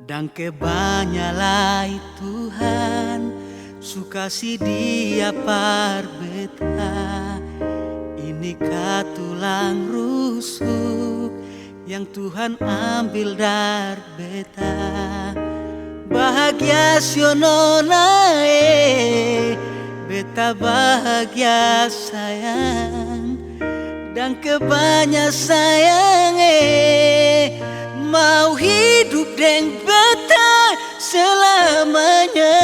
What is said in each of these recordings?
Dan kebanyalah Tuhan sukasi Dia par beta. Ini katulang rusuk yang Tuhan ambil dari beta. Bahagia siononae, beta bahagia sayang. Dan kebanyak sayang mau hidup dengan beta selamanya.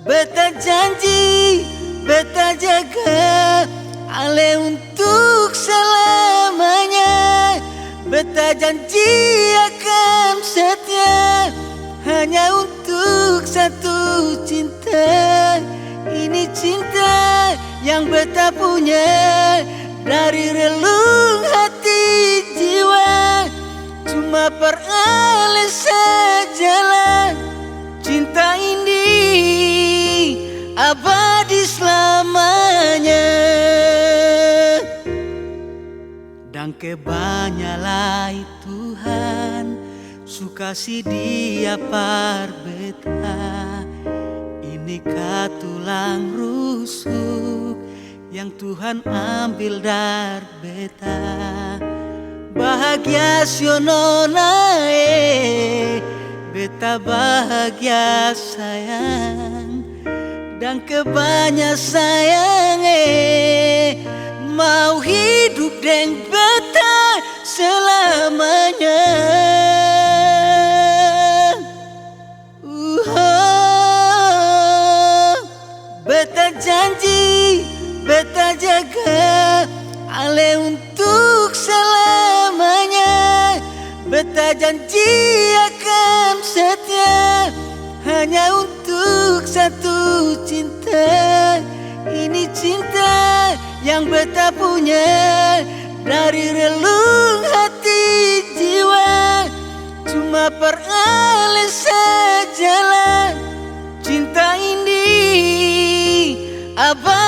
Beta janji, beta jaga ale untuk selamanya. Beta janji akan setia hanya untuk satu cinta. Ini cinta yang beta punya dari relung hati jiwa. Cuma perale sajalah cinta ini abadi selamanya. Dan kebanyalah Tuhan sukasi Dia par beta. Ini katulang rusuk yang Tuhan ambil dari beta. Bahagia siononae, beta bahagia sayang. Dan kebanyak sayang mau hidup dengan beta selamanya. Beta janji, beta jaga ale untuk selamanya. Beta janji akan setia hanya untuk satu cinta. Ini cinta yang beta punya dari relung hati jiwa. Cuma perale sajalah cinta ini abadi